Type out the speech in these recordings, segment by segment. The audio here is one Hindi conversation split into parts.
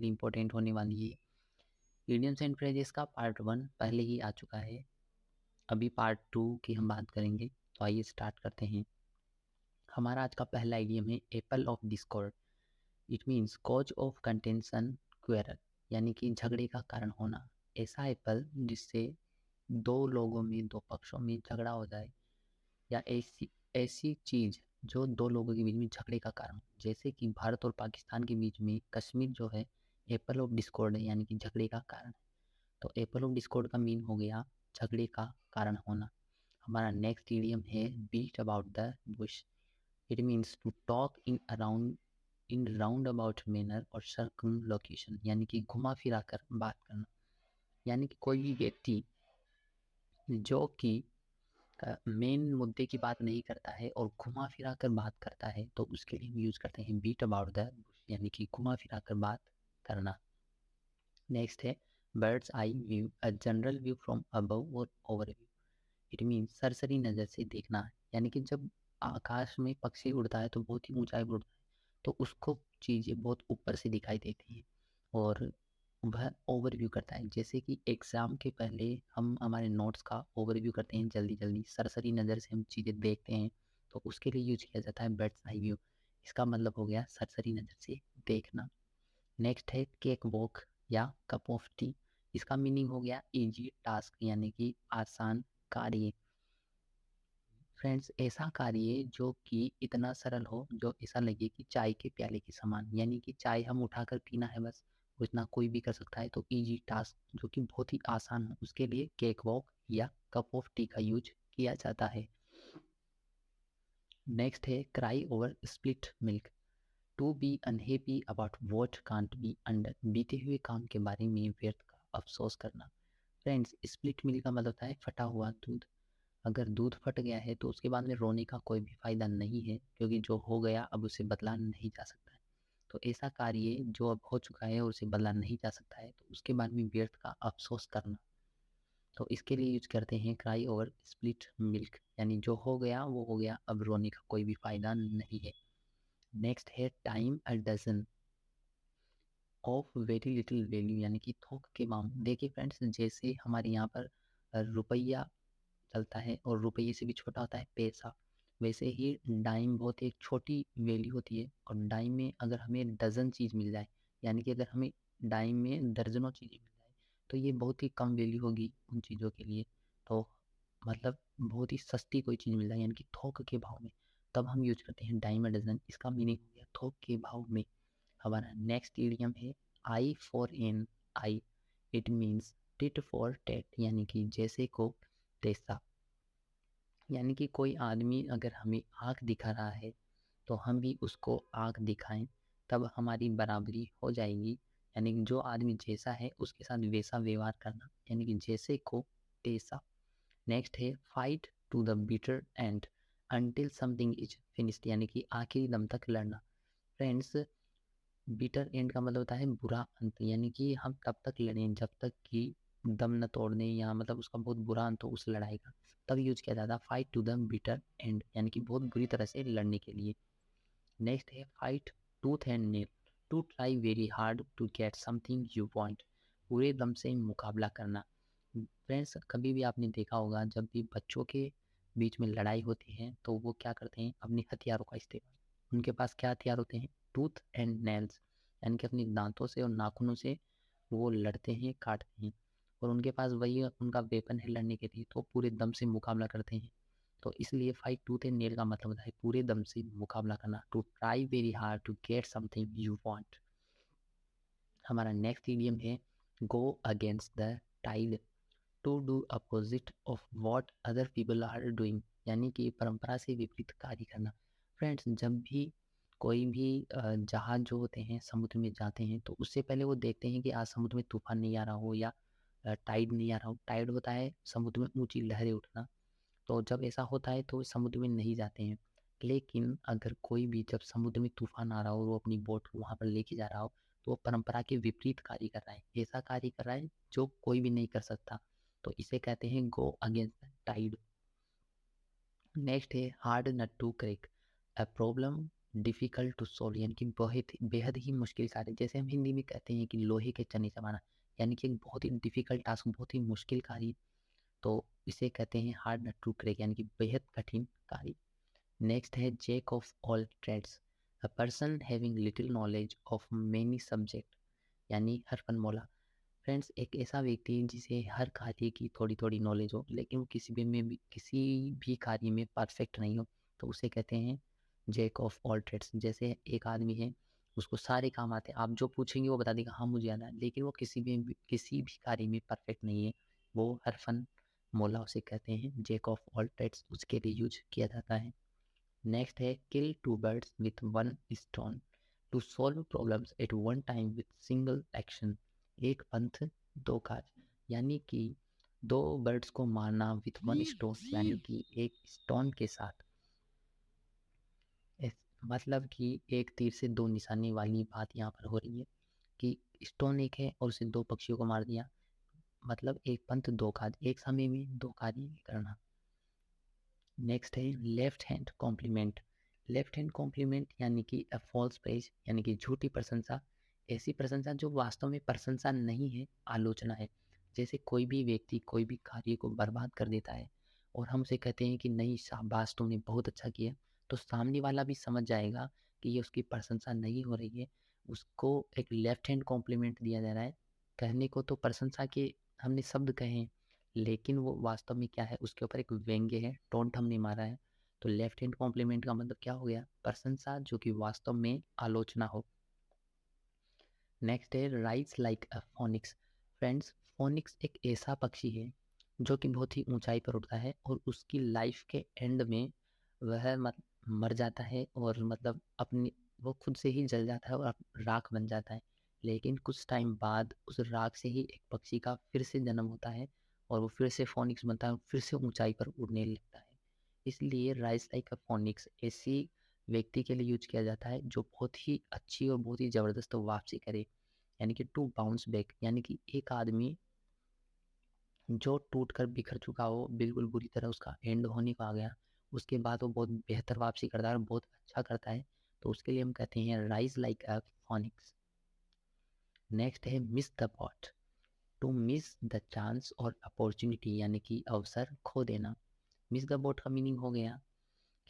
इम्पोर्टेंट होने वाली है। इडियम्स एंड फ्रेजेस का पार्ट 1 पहले ही आ चुका है, अभी पार्ट 2 की हम बात करेंगे। तो आइए स्टार्ट करते हैं। हमारा आज का पहला इडियम है Apple of Discord. It means cause of contention quarrel, यानी कि झगड़े का कारण होना। ऐसा एप्पल जिससे दो लोगों में, दो पक्षों में झगड़ा हो जाए, या ऐसी ऐसी चीज जो दो लोगों के बीच में झगड़े का कारण हो। जैसे कि भारत और पाकिस्तान के बीच में कश्मीर जो है एप्पल ऑफ डिस्कॉर्ड है, यानी कि झगड़े का कारण है। तो एप्पल ऑफ डिस्कॉर्ड का मीन हो गया झगड़े का कारण होना। हमारा नेक्स्ट इडियम है beat about the bush. It means to talk in round about manner और सर्कमलोकेशन, यानी कि घुमा फिरा कर बात करना। यानी कि कोई भी व्यक्ति जो कि मेन मुद्दे की बात नहीं करता है और घुमा फिरा कर बात करता है, तो उसके लिए हम यूज करते हैं बीट अबाउट द बुश, यानी कि घुमा फिरा कर बात करना। नेक्स्ट है birds eye view, a general view from above और ओवरव्यू। इट मीन्स सरसरी नज़र से देखना, यानी कि जब आकाश में पक्षी उड़ता है तो बहुत ही ऊंचाई पर उड़ता है, तो उसको चीज़ें बहुत ऊपर से दिखाई देती हैं और वह ओवरव्यू करता है। जैसे कि एग्ज़ाम के पहले हम हमारे नोट्स का ओवरव्यू करते हैं, जल्दी जल्दी सरसरी नज़र से हम चीज़ें देखते हैं, तो उसके लिए यूज किया जाता है बर्ड्स आई व्यू। इसका मतलब हो गया सरसरी नज़र से देखना। नेक्स्ट है केक वॉक या कप ऑफ टी। इसका मीनिंग हो गया इजी टास्क, यानी कि आसान कार्य। फ्रेंड्स, ऐसा कार्य जो कि इतना सरल हो, जो ऐसा लगे कि चाय के प्याले के समान, यानी कि चाय हम उठाकर पीना है बस, उतना कोई भी कर सकता है। तो इजी टास्क जो कि बहुत ही आसान हो, उसके लिए केक वॉक या कप ऑफ टी का यूज किया जाता है। नेक्स्ट है cry over split milk. To be unhappy about what can't be under. बीते हुए काम के बारे में व्यर्थ का अफसोस करना। फ्रेंड्स, स्प्लिट मिल्क का मतलब होता है फटा हुआ दूध। अगर दूध फट गया है तो उसके बाद में रोने का कोई भी फायदा नहीं है, क्योंकि जो हो गया अब उसे बदला नहीं जा सकता है। तो ऐसा कार्य जो अब हो चुका है और उसे बदला नहीं जा सकता है, तो उसके बाद में व्यर्थ का अफसोस करना। तो इसके लिए यूज करते हैं क्राई ओवर स्प्लिट मिल्क, यानी जो हो गया वो हो गया, अब रोने का कोई भी फायदा नहीं है। नेक्स्ट है time a dozen of very little value, यानी कि थोक के मामले। देखिए फ्रेंड्स, जैसे हमारे यहाँ पर रुपया चलता है और रुपये से भी छोटा होता है पैसा, वैसे ही डाइम बहुत एक छोटी वैल्यू होती है। और डाइम में अगर हमें डजन चीज़ मिल जाए, यानी कि अगर हमें डाइम में दर्जनों चीज़ें मिल जाए, तो ये बहुत ही कम वैल्यू होगी उन चीज़ों के लिए। तो मतलब बहुत ही सस्ती कोई चीज़ मिल जाए, यानी कि थोक के भाव में, तब हम यूज करते हैं डाइम अ डजन। इसका मीनिंग हो गया थोक के भाव में। हमारा नेक्स्ट इडियम है eye for an eye. It means tit for tat, यानी कि जैसे को तैसा। यानी कि कोई आदमी अगर हमें आँख दिखा रहा है तो हम भी उसको आँख दिखाएं, तब हमारी बराबरी हो जाएगी। यानी कि जो आदमी जैसा है उसके साथ वैसा व्यवहार करना, यानी कि जैसे को तैसा। नेक्स्ट है fight to the bitter end until something is finished, यानी कि आखिरी दम तक लड़ना। फ्रेंड्स, बिटर एंड का मतलब होता है बुरा अंत, यानी कि हम तब तक लड़ें जब तक कि दम न तोड़ने, या मतलब उसका बहुत बुरा अंत हो उस लड़ाई का, तब यूज किया जाता है fight to the bitter end, यानी कि बहुत बुरी तरह से लड़ने के लिए। नेक्स्ट है fight tooth and nail, to try very hard to get something you want. पूरे दम से मुकाबला करना। फ्रेंड्स, कभी भी आपने देखा होगा जब भी बच्चों के बीच में लड़ाई होती है तो वो क्या करते हैं, अपने हथियारों का इस्तेमाल। उनके पास क्या हथियार होते हैं, टूथ एंड नेल्स, यानी कि अपने दांतों से और नाखूनों से वो लड़ते हैं, काटते हैं। और उनके पास वही उनका वेपन है लड़ने के लिए, तो पूरे दम से मुकाबला करते हैं। तो इसलिए फाइट टूथ एंड नेल का मतलब होता है पूरे दम से मुकाबला करना, to try very hard to get something you want. हमारा नेक्स्ट इडियम है go against the tide, to do opposite of what other people are doing, यानी कि परंपरा से विपरीत कार्य करना। फ्रेंड्स, जब भी कोई भी जहाज जो होते हैं समुद्र में जाते हैं, तो उससे पहले वो देखते हैं कि आज समुद्र में तूफान नहीं आ रहा हो या टाइड नहीं आ रहा हो। टाइड होता है समुद्र में ऊंची लहरें उठना। तो जब ऐसा होता है तो समुद्र में नहीं जाते हैं। लेकिन अगर कोई भी जब समुद्र में तूफान आ रहा हो और वो अपनी बोट को वहाँ पर लेके जा रहा हो, तो वो परंपरा के विपरीत कार्य कर रहा है, ऐसा कार्य कर रहा है जो कोई भी नहीं कर सकता। तो इसे कहते हैं go against the tide. Next है hard nut to crack, a problem difficult to solve यानी कि बहुत बेहद ही मुश्किल कार्य, जैसे हम हिंदी में कहते हैं कि लोहे के चने चबाना, यानी कि एक बहुत ही डिफ़िकल्ट टास्क, बहुत ही मुश्किल कार्य, तो इसे कहते हैं हार्ड नट टू क्रैक यानी कि बेहद कठिन कार्य। नेक्स्ट है jack of all trades, a person having little knowledge of many subject, यानी हरफनमौला। फ्रेंड्स, एक ऐसा व्यक्ति जिसे हर कार्य की थोड़ी थोड़ी नॉलेज हो, लेकिन वो किसी भी कार्य में परफेक्ट नहीं हो, तो उसे कहते हैं जैक ऑफ ऑल ट्रेड्स। जैसे एक आदमी है, उसको सारे काम आते हैं, आप जो पूछेंगे वो बता देगा हाँ मुझे आना है, लेकिन वो किसी भी कार्य में परफेक्ट नहीं है, वो हरफन मौला उसे कहते हैं जैक ऑफ ऑल ट्रेड्स, उसके लिए यूज किया जाता है। नेक्स्ट है kill two birds with one stone, to solve problems at one time with single action, एक पंथ दो काज, यानी कि दो बर्ड्स को मारना विथ वन स्टोन, यानी कि एक स्टोन के साथ, मतलब कि एक तीर से दो निशाने वाली बात यहाँ पर हो रही है कि स्टोन एक है और उसे दो पक्षियों को मार दिया, मतलब एक पंथ दो काज, एक समय में दो कार्य करना। नेक्स्ट है left hand compliment, left hand compliment यानी कि अ फॉल्स प्रेज, यानी कि झूठी प्रशंसा, ऐसी प्रशंसा जो वास्तव में प्रशंसा नहीं है, आलोचना है। जैसे कोई भी व्यक्ति कोई भी कार्य को बर्बाद कर देता है और हम उसे कहते हैं कि नहीं शाबाश तुमने बहुत अच्छा किया, तो सामने वाला भी समझ जाएगा कि ये उसकी प्रशंसा नहीं हो रही है, उसको एक लेफ्ट हैंड कॉम्प्लीमेंट दिया जा रहा है। कहने को तो प्रशंसा के हमने शब्द कहे हैं, लेकिन वो वास्तव में क्या है, उसके ऊपर एक व्यंग्य है, टोंट हमने मारा है। तो लेफ्ट हैंड कॉम्प्लीमेंट का मतलब क्या हो गया, प्रशंसा जो कि वास्तव में आलोचना हो। नेक्स्ट है rise like a phoenix. Friends, phoenix एक ऐसा पक्षी है जो कि बहुत ही ऊंचाई पर उड़ता है और उसकी लाइफ के एंड में वह मर जाता है और मतलब अपनी वो खुद से ही जल जाता है और राख बन जाता है, लेकिन कुछ टाइम बाद उस राख से ही एक पक्षी का फिर से जन्म होता है और वो फिर से फोनिक्स बनता है, फिर से ऊंचाई पर उड़ने लगता है। इसलिए राइज लाइक अ फोनिक्स ऐसी व्यक्ति के लिए यूज किया जाता है जो बहुत ही अच्छी और बहुत ही ज़बरदस्त वापसी करे, यानी कि टू बाउंस बैक, यानी कि एक आदमी जो टूट कर बिखर चुका हो, बिल्कुल बुरी तरह उसका एंड होने को आ गया, उसके बाद वो बहुत बेहतर वापसी करता है और बहुत अच्छा करता है, तो उसके लिए हम कहते हैं rise like a phoenix. Next है miss the boat, to miss the chance और अपॉर्चुनिटी, यानी कि अवसर खो देना। मिस द बोट का मीनिंग हो गया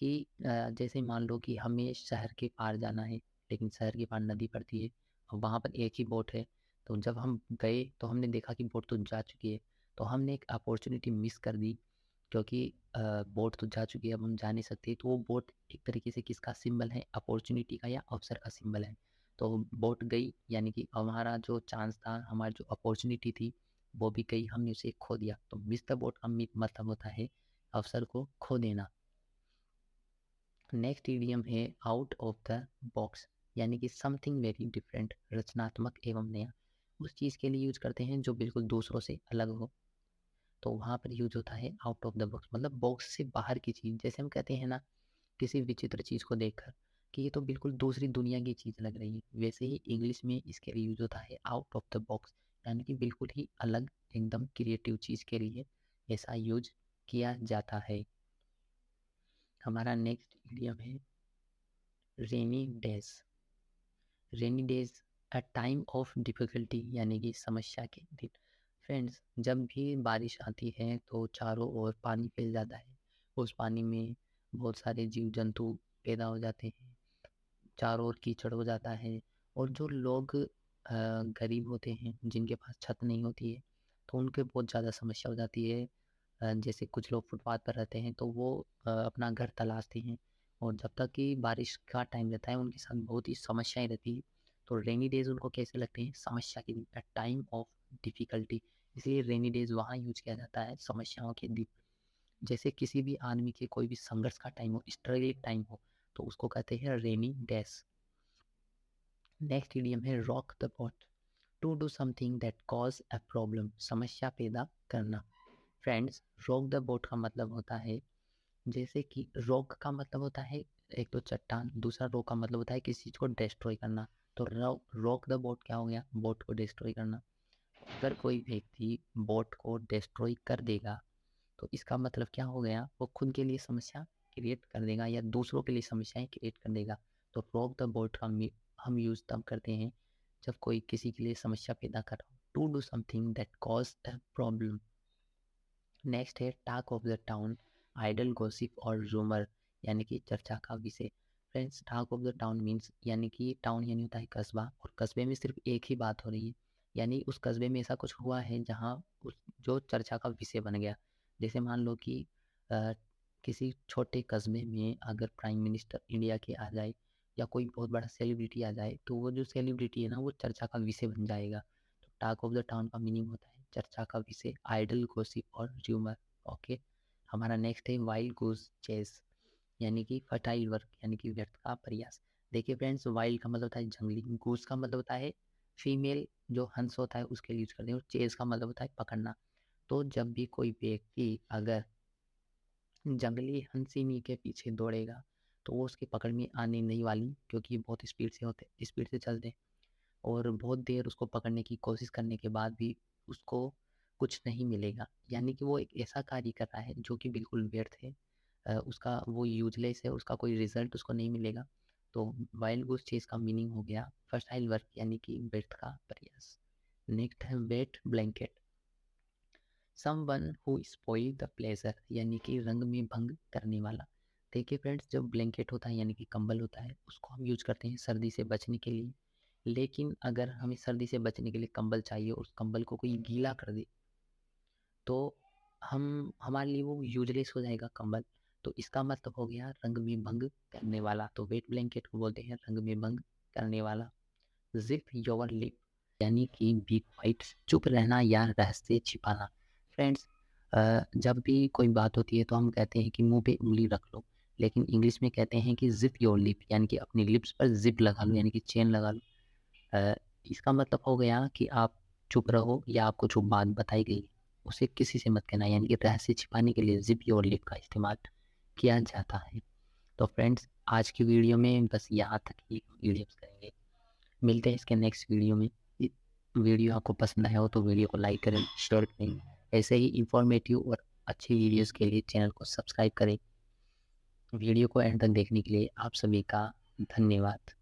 कि जैसे मान लो कि हमें शहर के पार जाना है, लेकिन शहर के पार नदी पड़ती है और वहाँ पर एक ही बोट है, तो जब हम गए तो हमने देखा कि बोट तो जा चुकी है, तो हमने एक अपॉर्चुनिटी मिस कर दी, क्योंकि बोट तो जा चुकी है, अब हम जा नहीं सकते, तो वो बोट एक तरीके से किसका सिंबल है, अपॉर्चुनिटी का या अवसर का सिंबल है। तो बोट गई, यानी कि हमारा जो चांस था, हमारी जो अपॉर्चुनिटी थी वो भी गई, हमने उसे खो दिया। तो मिस द बोट का मतलब होता है अवसर को खो देना। नेक्स्ट इडियम है आउट ऑफ द बॉक्स, यानी कि समथिंग वेरी डिफरेंट, रचनात्मक एवं नया, उस चीज़ के लिए यूज करते हैं जो बिल्कुल दूसरों से अलग हो, तो वहाँ पर यूज होता है आउट ऑफ द बॉक्स, मतलब बॉक्स से बाहर की चीज़। जैसे हम कहते हैं ना किसी विचित्र चीज़ को देखकर कि ये तो बिल्कुल दूसरी दुनिया की चीज़ लग रही है, वैसे ही इंग्लिश में इसके लिए यूज होता है आउट ऑफ द बॉक्स, यानी कि बिल्कुल ही अलग एकदम क्रिएटिव चीज़ के लिए ऐसा यूज किया जाता है। हमारा नेक्स्ट इडियम है rainy days, rainy days a time of difficulty, यानी कि समस्या के दिन। फ्रेंड्स, जब भी बारिश आती है तो चारों ओर पानी फैल जाता है, उस पानी में बहुत सारे जीव जंतु पैदा हो जाते हैं, चारों ओर कीचड़ हो जाता है, और जो लोग गरीब होते हैं जिनके पास छत नहीं होती है, तो उनके बहुत ज़्यादा समस्या हो जाती है। जैसे कुछ लोग फुटपाथ पर रहते हैं तो वो अपना घर तलाशते हैं, और जब तक कि बारिश का टाइम रहता है उनके साथ बहुत ही समस्याएं रहती हैं। तो रेनी डेज उनको कैसे लगते हैं, समस्या के दिन, अ टाइम ऑफ डिफ़िकल्टी, इसलिए रेनी डेज वहाँ यूज किया जाता है समस्याओं के दिन। जैसे किसी भी आदमी के कोई भी संघर्ष का टाइम हो, स्ट्रगल टाइम हो, तो उसको कहते हैं रेनी डेज। नेक्स्ट इडियम है rock the boat, to do something that cause a problem, समस्या पैदा करना। फ्रेंड्स, रॉक द बोट का मतलब होता है, जैसे कि रॉक का मतलब होता है एक तो चट्टान, दूसरा रॉक का मतलब होता है किसी चीज़ को डिस्ट्रॉय करना। तो रॉक द बोट क्या हो गया, बोट को डिस्ट्रॉय करना। अगर कोई व्यक्ति बोट को डिस्ट्रॉय कर देगा तो इसका मतलब क्या हो गया, वो खुद के लिए समस्या क्रिएट कर देगा या दूसरों के लिए समस्याएं क्रिएट कर देगा। तो रॉक द बोट का हम यूज़ तब करते हैं जब कोई किसी के लिए समस्या पैदा कर रहा हो, to do something that cause a problem. Next है talk of the town, idle gossip और रूमर, यानी कि चर्चा का विषय। Friends, talk of the town means यानी कि टाउन यानी होता है कस्बा, और कस्बे में सिर्फ एक ही बात हो रही है, यानी उस कस्बे में ऐसा कुछ हुआ है जहाँ उस जो चर्चा का विषय बन गया। जैसे मान लो कि अ, किसी छोटे कस्बे में अगर प्राइम मिनिस्टर इंडिया के आ जाए या कोई बहुत बड़ा सेलिब्रिटी आ जाए, तो वो जो सेलिब्रिटी है ना वो चर्चा का विषय बन जाएगा। तो टॉक ऑफ द टाउन का मीनिंग होता है चर्चा का विषय, आइडल गॉसिप और र्यूमर। ओके, हमारा नेक्स्ट है वाइल्ड गूस चेस, यानी कि फर्टाइल वर्क, यानी कि व्यर्थ का प्रयास। देखिए फ्रेंड्स, वाइल्ड का मतलब होता है जंगली, गूस का मतलब होता है फीमेल जो हंस होता है उसके लिए यूज करते हैं, और चेस का मतलब होता है पकड़ना। तो जब भी कोई व्यक्ति अगर जंगली हंसिनी के पीछे दौड़ेगा तो वो उसकी पकड़ में आने नहीं वाली, क्योंकि ये बहुत स्पीड से चलते हैं, और बहुत देर उसको पकड़ने की कोशिश करने के बाद भी उसको कुछ नहीं मिलेगा, यानी कि वो एक ऐसा कार्य कर रहा है जो कि बिल्कुल व्यर्थ है। उसका वो यूजलेस है, उसका कोई रिजल्ट उसको नहीं मिलेगा। तो वाइल्ड गूस चेस का मीनिंग हो गया फर्टाइल वर्क, यानी कि व्यर्थ का प्रयास। नेक्स्ट है wait blanket, someone who spoil the pleasure, यानी कि रंग में भंग करने वाला। देखिए फ्रेंड्स, जब ब्लैंकेट होता है यानी कि कंबल होता है, उसको हम यूज करते हैं सर्दी से बचने के लिए। लेकिन अगर हमें सर्दी से बचने के लिए कंबल चाहिए और उस कंबल को कोई गीला कर दे, तो हम हमारे लिए वो यूजलेस हो जाएगा कंबल। तो इसका मतलब हो गया रंग में भंग करने वाला। तो वेट ब्लैंकेट को बोलते हैं रंग में भंग करने वाला। जिप योर लिप, यानी कि बी क्वाइट, चुप रहना या रहस्य छिपाना। फ्रेंड्स, जब भी कोई बात होती है तो हम कहते हैं कि मुंह पे उंगली रख लो, लेकिन इंग्लिश में कहते हैं कि जिप योर लिप, यानी कि अपनी लिप्स पर जिप लगा लो, यानी कि चेन लगा लो। अ, इसका मतलब हो गया कि आप चुप रहो, या आपको जो बात बताई गई उसे किसी से मत कहना, यानी कि रहस्य छिपाने के लिए जिप योर लिप का इस्तेमाल किया जाता है। तो फ्रेंड्स, आज की वीडियो में बस यहाँ तक ही वीडियोस करेंगे, मिलते हैं इसके नेक्स्ट वीडियो में। वीडियो आपको पसंद आया हो तो वीडियो को लाइक करें, शेयर करें। ऐसे ही इंफॉर्मेटिव और अच्छी वीडियोस के लिए चैनल को सब्सक्राइब करें। वीडियो को एंड तक देखने के लिए आप सभी का धन्यवाद।